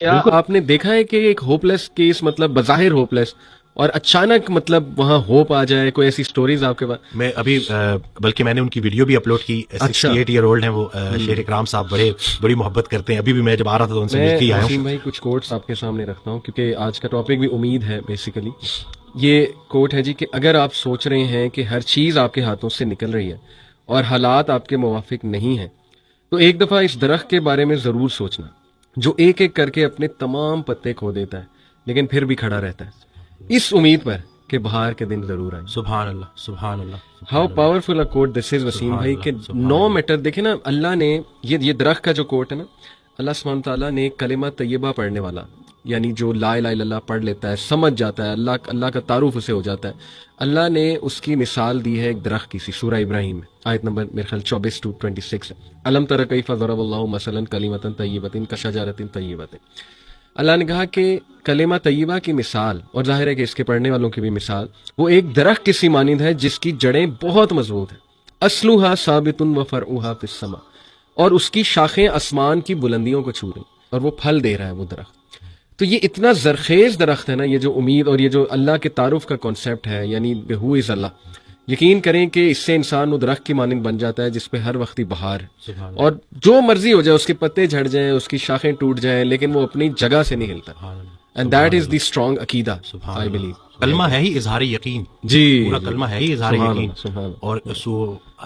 کیا آپ نے دیکھا ہے کہ ایک ہوپلیس کیس مطلب بظاہر ہوپلیس اور اچانک مطلب وہاں ہوپ آ جائے؟ کوئی ایسی سٹوریز آپ کے پاس؟ میں ابھی بلکہ میں نے ان کی ویڈیو بھی اپلوڈ کی. 68 ایئر اولڈ ہیں وہ, شیر اکرام صاحب, بڑی محبت کرتے ہیں. ابھی بھی میں جب آ رہا تھا تو ان سے مل کے ہی آیا ہوں. وسیم بھائی کچھ کوٹس آپ کے سامنے رکھتا ہوں کیونکہ آج کا ٹاپک بھی امید ہے. بیسیکلی یہ کوٹ ہے جی کہ اگر آپ سوچ رہے ہیں کہ ہر چیز آپ کے ہاتھوں سے نکل رہی ہے اور حالات آپ کے موافق نہیں ہیں تو ایک دفعہ اس درخت کے بارے میں ضرور سوچنا جو ایک ایک کر کے اپنے تمام پتے کھو دیتا ہے لیکن پھر بھی کھڑا رہتا ہے اس امید پر کہ بہار کے دن ضرور آئے. سبحان اللہ, سبحان اللہ. ہاؤ پاورفل اے کوٹ دس از وسیم بھائی کہ نو میٹر. دیکھیں نا اللہ نے یہ درخت کا جو کوٹ ہے نا, اللہ سبحانہ تعالیٰ نے کلمہ طیبہ پڑھنے والا, یعنی جو لا الہ الا اللہ پڑھ لیتا ہے, سمجھ جاتا ہے, اللہ کا تعارف اسے ہو جاتا ہے, اللہ نے اس کی مثال دی ہے ایک درخت کی سی. سورہ ابراہیم میں آیت نمبر میرے خیال 24-26 ہے. الم تر کیف ضرب اللہ مثلا کلمۃ طیبۃ کشجرۃ طیبۃ. اللہ نے کہا کہ کلمہ طیبہ کی مثال, اور ظاہر ہے کہ اس کے پڑھنے والوں کی بھی مثال, وہ ایک درخت کی سی مانند ہے جس کی جڑیں بہت مضبوط ہیں. اصلھا ثابت و فرعھا فی السماء, اور اس کی شاخیں آسمان کی بلندیوں کو چھو رہی اور وہ پھل دے رہا ہے وہ درخت. تو یہ اتنا زرخیز درخت ہے نا, یہ جو امید اور یہ جو اللہ کے تعارف کا کانسیپٹ ہے, یعنی ہو از اللہ. یقین کریں کہ اس سے انسان وہ درخت کی مانند بن جاتا ہے جس پہ ہر وقت ہی بہار ہے, اور جو مرضی ہو جائے, اس کے پتے جھڑ جائیں, اس کی شاخیں ٹوٹ جائیں, لیکن وہ اپنی جگہ سے نہیں ہلتا. And that is the strong عقیدہ آئی بلیو. کلمہ ہے ہی اظہار یقین. جی, پورا کلمہ ہے ہی اظہار یقین. اور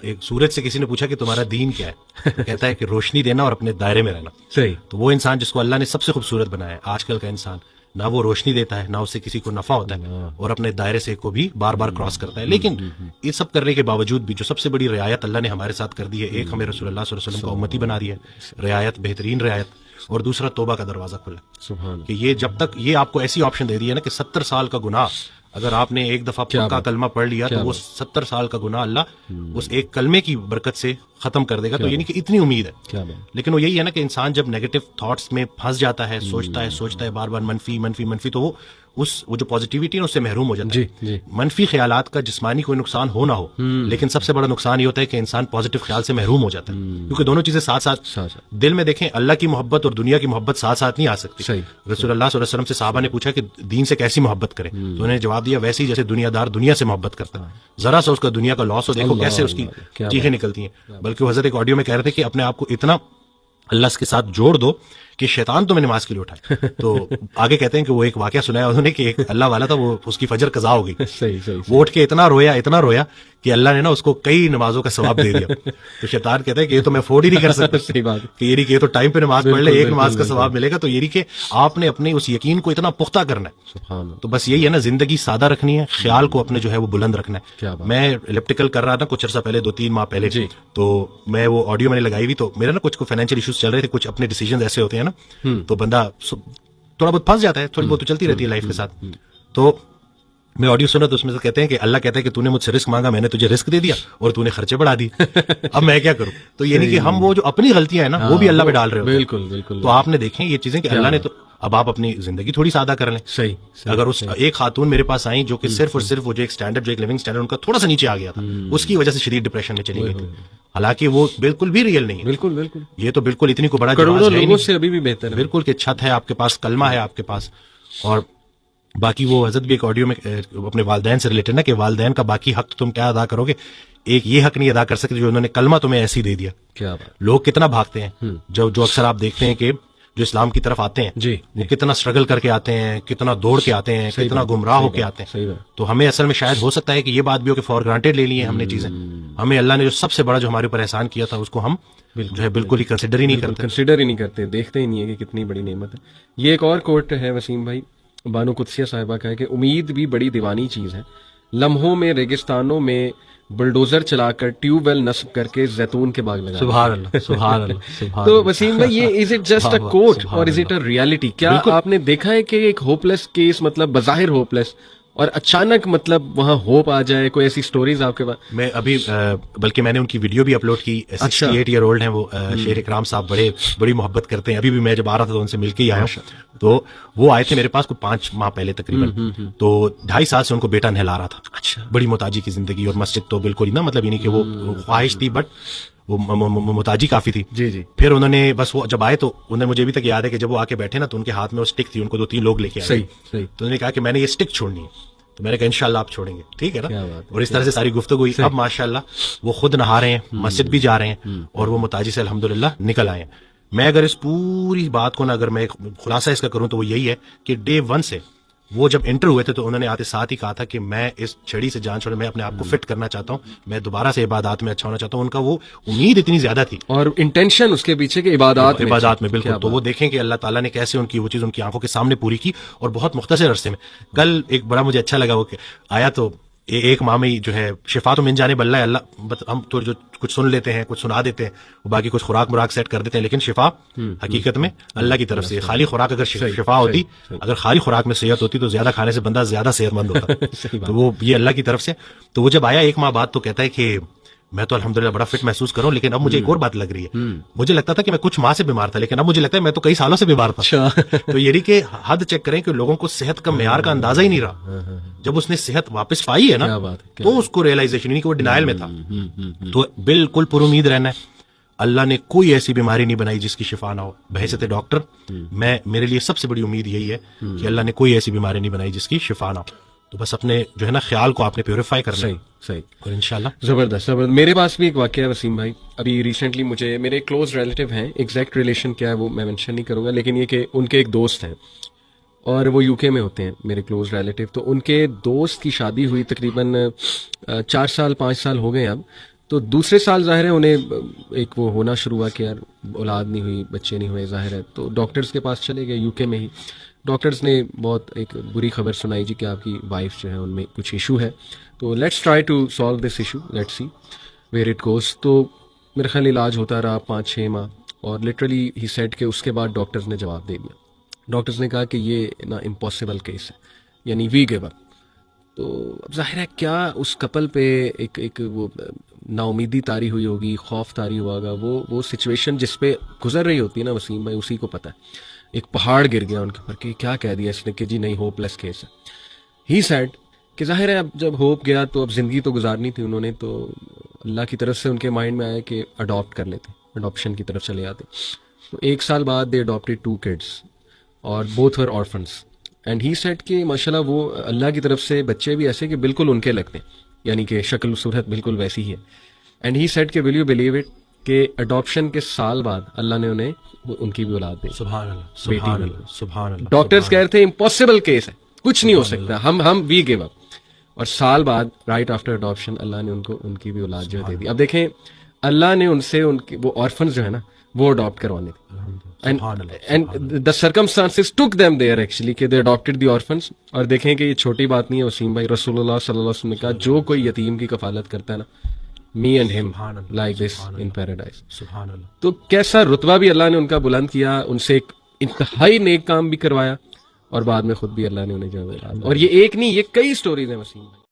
ایک سورج سے کسی نے پوچھا کہ تمہارا دین کیا ہے, کہتا ہے کہ روشنی دینا اور اپنے دائرے میں رہنا. صحیح. تو وہ انسان جس کو اللہ نے سب سے خوبصورت بنایا ہے, آج کل کا انسان نہ وہ روشنی دیتا ہے, نہ اس سے کسی کو نفع ہوتا ہے, اور اپنے دائرے سے کو بھی بار بار کراس کرتا ہے. لیکن یہ سب کرنے کے باوجود بھی جو سب سے بڑی رعایت اللہ نے ہمارے ساتھ کر دی ہے, ایک ہمیں رسول اللہ صلی اللہ علیہ وسلم کا امتی بنا دیا ہے, رعایت, بہترین رعایت, اور دوسرا توبہ کا دروازہ کھلا. سبحان. کہ یہ جب تک یہ آپ کو ایسی آپشن دے دی ہے نا کہ 70 سال کا گناہ اگر آپ نے ایک دفعہ پکا کلمہ پڑھ لیا تو وہ 70 سال کا گناہ اللہ اس ایک کلمے کی برکت سے ختم کر دے گا. تو یعنی کہ اتنی امید ہے. لیکن وہ یہی ہے نا کہ انسان جب نیگیٹو تھاٹس میں پھنس جاتا ہے, سوچتا ہے بار بار منفی, تو وہ جو پازیٹیوٹی ہے اس سے محروم ہو جاتا ہے. منفی خیالات کا جسمانی کوئی نقصان ہو نہ ہو, لیکن سب سے بڑا نقصان یہ ہوتا ہے کہ انسان پازیٹیو خیال سے محروم ہو جاتا ہے, کیونکہ دونوں چیزیں ساتھ ساتھ دل میں دیکھیں, اللہ کی محبت اور دنیا کی محبت ساتھ ساتھ نہیں آ سکتی. رسول اللہ صلی اللہ علیہ وسلم سے صحابہ نے پوچھا کہ دین سے کیسی محبت کریں, تو انہوں نے جواب دیا ویسے ہی جیسے دنیا دار دنیا سے محبت کرتا ہے, ذرا سا اس کا دنیا کا لاس ہو دیکھو کیسے اس کی چیخیں نکلتی ہیں. بلکہ حضرت ایک آڈیو میں کہہ رہے تھے کہ اپنے آپ کو اتنا اللہ کے ساتھ جوڑ دو کہ شیطان تمہیں نماز کے لیے اٹھائے. تو آگے کہتے ہیں کہ وہ ایک واقعہ سنایا انہوں نے کہ ایک اللہ والا تھا, وہ اس کی فجر قضا ہو گئی. وہ اٹھ کے اتنا رویا کہ اللہ نے نا اس کو کئی نمازوں کا ثواب دے دیا. تو شیطان کہتا ہے کہ یہ تو میں افورڈ ہی نہیں کر سکتا. صحیح بات کہ یہ تو ٹائم پہ نماز پڑھ لے, ایک نماز کا ثواب ملے گا. تو یہ کہ آپ نے اپنے اس یقین کو اتنا پختہ کرنا ہے. تو بس یہی ہے نا, زندگی سادہ رکھنی ہے, خیال کو اپنے جو ہے وہ بلند رکھنا ہے. میں الیپٹیکل کر رہا تھا کچھ عرصہ پہلے, 2-3 ماہ پہلے, تو میں وہ آڈیو میں نے لگائی ہوئی, تو میرا نا کچھ فائنینشیل ایشوز چل رہے تھے, کچھ اپنے ڈیسیژنز ایسے ہوتے ہیں نا, تو بندہ تھوڑا بہت پھنس جاتا ہے, تھوڑی بہت تو چلتی رہتی ہے لائف کے ساتھ. تو میں آڈیو سنا تو اس میں سے کہتے ہیں کہ اللہ کہتا ہے کہ تو نے مجھ سے رسک مانگا, میں نے تجھے رسک دے دیا اور تو نے خرچے بڑھا دی, اب میں کیا کروں. تو یعنی کہ ہم وہ جو اپنی غلطیاں ہیں نا وہ بھی اللہ پہ ڈال رہے ہیں. بالکل. تو آپ نے دیکھیں یہ چیزیں کہ اللہ نے تو اب آپ اپنی زندگی تھوڑی سادہ کر لیں. صحیح. اگر اس ایک خاتون میرے پاس آئیں جو کہ صرف اور صرف وہ جو ایک اسٹینڈرڈ, جو ایک لیونگ اسٹینڈرڈ ان کا تھوڑا سا نیچے آ گیا تھا, اس کی وجہ سے شدید ڈپریشن میں چلی گئی تھی, حالانکہ وہ بالکل بھی ریئل نہیں ہے. بالکل. یہ تو بالکل اتنی کو بڑا کروڑوں لوگوں سے ابھی بھی بہتر ہے. بالکل کہ چھت ہے آپ کے پاس, کلمہ ہے آپ کے پاس, اور باقی وہ حضرت بھی ایک آڈیو میں اپنے والدین سے ریلیٹڈ نا کہ والدین کا باقی حق تم کیا ادا کرو گے, ایک یہ حق نہیں ادا کر سکتے جو انہوں نے کلمہ تمہیں ایسی دے دیا. کیا لوگ کتنا بھاگتے ہیں, جو اکثر آپ دیکھتے ہیں کہ جو اسلام کی طرف آتے ہیں وہ کتنا اسٹرگل کر کے آتے ہیں, کتنا دوڑ کے آتے ہیں, کتنا گمراہ ہو کے آتے ہیں. تو ہمیں اصل میں شاید ہو سکتا ہے کہ یہ بات بھی ہو کہ فار گرانٹیڈ لے لی ہیں ہم نے چیزیں. ہمیں اللہ نے جو سب سے بڑا جو ہمارے اوپر احسان کیا تھا اس کو ہم جو ہے بالکل ہی کنسیڈر ہی نہیں کرتے, دیکھتے ہی نہیں ہے کہ کتنی بڑی نعمت ہے. یہ ایک اور کوٹ ہے وسیم بھائی, بانو قدسیہ صاحبہ کا ہے کہ امید بھی بڑی دیوانی چیز ہے, لمحوں میں ریگستانوں میں بلڈوزر چلا کر ٹیوب ویل نصب کر کے زیتون کے باغ لگا. سبحان اللہ. تو وسیم بھائی یہ از اٹ جسٹ اے کوٹ اور از اٹ اے ریالٹی؟ کیا آپ نے دیکھا ہے کہ ایک ہوپلیس کیس مطلب بظاہر ہوپلیس اور اچانک مطلب وہاں ہوپ آ جائے؟ کوئی ایسی سٹوریز آپ کے پاس؟ میں ابھی بلکہ میں نے ان کی ویڈیو بھی اپلوڈ کی. 68 ایئر اولڈ ہیں وہ, شیر اکرام صاحب, بڑی محبت کرتے ہیں. ابھی بھی میں جب آ رہا تھا تو ان سے مل کے ہی آیا ہوں. تو وہ آئے تھے میرے پاس کوئی 5 ماہ پہلے تقریباً, تو 2.5 سال سے ان کو بیٹا نہلا رہا تھا. بڑی محتاجی کی زندگی, اور مسجد تو بالکل ہی نا, مطلب یعنی کہ وہ خواہش تھی, بٹ وہ محتاجی کافی تھی. جی جی. پھر انہوں نے بس وہ جب آئے تو انہیں مجھے ابھی تک یاد ہے کہ جب وہ آ کے بیٹھے نا تو ان کے ہاتھ میں وہ اسٹک تھی, ان کو 2-3 لوگ لے کے آئے. صحیح صحیح. تو انہوں نے کہا کہ میں نے یہ اسٹک چھوڑنی ہے. تو میں نے کہا انشاءاللہ آپ چھوڑیں گے, ٹھیک ہے نا. اور اس طرح سے ساری گفتگو ہوئی. اب ماشاءاللہ وہ خود نہا رہے ہیں, مسجد بھی جا رہے ہیں, اور وہ محتاجی سے الحمدللہ نکل آئے ہیں. میں اگر اس پوری بات کو نا اگر میں خلاصہ اس کا کروں تو وہ یہی ہے کہ ڈے 1 سے وہ جب انٹر ہوئے تھے تو انہوں نے آتے ساتھ ہی کہا تھا کہ میں اس چھڑی سے جان چھوڑے, میں اپنے آپ کو فٹ کرنا چاہتا ہوں, میں دوبارہ سے عبادات میں اچھا ہونا چاہتا ہوں. ان کا وہ امید اتنی زیادہ تھی اور انٹینشن اس کے پیچھے کہ عبادات میں بالکل. تو وہ دیکھیں کہ اللہ تعالیٰ نے کیسے ان کی وہ چیز ان کی آنکھوں کے سامنے پوری کی, اور بہت مختصر عرصے میں. کل ایک بڑا مجھے اچھا لگا وہ کہ آیا تو ایک ماہ میں جو ہے شفا تو من جانب اللہ ہے, اللہ ہم تو جو کچھ سن لیتے ہیں کچھ سنا دیتے ہیں, وہ باقی کچھ خوراک مراک سیٹ کر دیتے ہیں, لیکن شفا حقیقت میں اللہ کی طرف سے. خالی خوراک اگر شفا ہوتی, اگر خالی خوراک میں صحت ہوتی تو زیادہ کھانے سے بندہ زیادہ صحت مند ہوتا. تو وہ یہ اللہ کی طرف سے. تو وہ جب آیا 1 ماہ بعد تو کہتا ہے کہ میں تو الحمدللہ بڑا فٹ محسوس کر رہا ہوں, لیکن اب مجھے ایک اور بات لگ رہی ہے. مجھے لگتا تھا کہ میں کچھ ماہ سے بیمار تھا, لیکن اب مجھے لگتا ہے میں تو کئی سالوں سے بیمار تھا. تو یہ کہ حد چیک کریں کہ لوگوں کو صحت کا معیار کا اندازہ ہی نہیں رہا. جب اس نے صحت واپس پائی ہے نا تو اس کو ریئلائزیشن نہیں کہ وہ ڈینائل میں تھا. تو بالکل پر امید رہنا ہے. اللہ نے کوئی ایسی بیماری نہیں بنائی جس کی شفا نہ ہو. بحیثیت ڈاکٹر میرے لیے سب سے بڑی امید یہی ہے کہ اللہ نے کوئی ایسی بیماری نہیں بنائی جس کی شفا نہ ہو. تو بس اپنے جو ہے نا خیال کو آپ نے پیوریفائی کرنا ہے. صحیح. اور انشاءاللہ زبردست. میرے پاس بھی ایک واقعہ ہے وسیم بھائی. ابھی ریسنٹلی مجھے میرے کلوز ریلیٹیو ہیں, ایگزیکٹ ریلیشن کیا ہے وہ میں مینشن نہیں کروں گا, لیکن یہ کہ ان کے ایک دوست ہیں اور وہ UK میں ہوتے ہیں میرے کلوز ریلیٹیو. تو ان کے دوست کی شادی ہوئی تقریباً 4 سال 5 سال ہو گئے اب. تو دوسرے سال ظاہر ہے انہیں ایک وہ ہونا شروع ہوا کہ یار اولاد نہیں ہوئی, بچے نہیں ہوئے ظاہر ہے. تو ڈاکٹرز کے پاس چلے گئے UK میں ہی. ڈاکٹرز نے بہت ایک بری خبر سنائی جی کہ آپ کی وائف جو ہے ان میں کچھ ایشو ہے. تو let's try to solve this issue, let's see where it goes. تو میرے خیال علاج ہوتا رہا 5-6 ماہ, اور لٹرلی ہی سیٹ کہ اس کے بعد ڈاکٹرز نے جواب دے دیا. ڈاکٹرز نے کہا کہ یہ نا امپاسبل کیس ہے, یعنی وی گیو اپ. تو اب ظاہر ہے کیا اس کپل پہ ایک وہ نا امیدی طاری ہوئی ہوگی, خوف طاری ہوا ہوگا. وہ سچویشن جس پہ گزر رہی ہوتی ہے نا وسیم بھائی, اسی کو پتہ ہے. ایک پہاڑ گر گیا ان کے اوپر کہ کیا کہہ دیا اس نے کہ جی نہیں ہوپ لیس کیس ہے. ہی سیڈ کہ ظاہر ہے اب جب ہوپ گیا تو اب زندگی تو گزارنی تھی انہوں نے. تو اللہ کی طرف سے ان کے مائنڈ میں آیا کہ اڈاپٹ کر لیتے, اڈاپشن کی طرف چلے آتے. تو 1 سال بعد دے اڈاپٹیڈ 2 kids اور both were orphans. And he said کہ ماشاءاللہ وہ اللہ کی طرف سے بچے بھی ایسے کہ بالکل ان کے لگتے ہیں, یعنی کہ شکل و صورت بالکل ویسی ہی ہے. اینڈ ہی سیڈ کہ ول یو بلیو اٹ کہ اڈاپشن کے سال بعد اللہ نے انہیں ان کی بھی اولاد دی. سبحان اللہ, سبحان اللہ, سبحان اللہ. ڈاکٹرز کہہ رہے تھے امپاسبل کیس ہے, کچھ نہیں ہو سکتا, ہم وی گیو اپ. اور سال بعد رائٹ آفٹر اڈاپشن اللہ نے ان کی بھی اولاد جو دے دی. اب دیکھیں اللہ نے ان سے ان کی وہ آرفنز جو ہے نا وہ اڈاپٹ کروانے تھے. And the circumstances took them there actually کہ دے اڈاپٹیڈ دی آرفنز. اور دیکھیں کہ یہ چھوٹی بات نہیں ہے وسیم بھائی, رسول اللہ صلی اللہ علیہ وسلم نے کہا جو کوئی یتیم کی کفالت کرتا ہے نا, me and him like this in paradise. سبحان اللہ. تو کیسا رتبہ بھی اللہ نے ان کا بلند کیا, ان سے ایک انتہائی نیک کام بھی کروایا, اور بعد میں خود بھی اللہ نے انہیں جو ہے. اور یہ ایک نہیں, یہ کئی سٹوریز ہیں وسیم.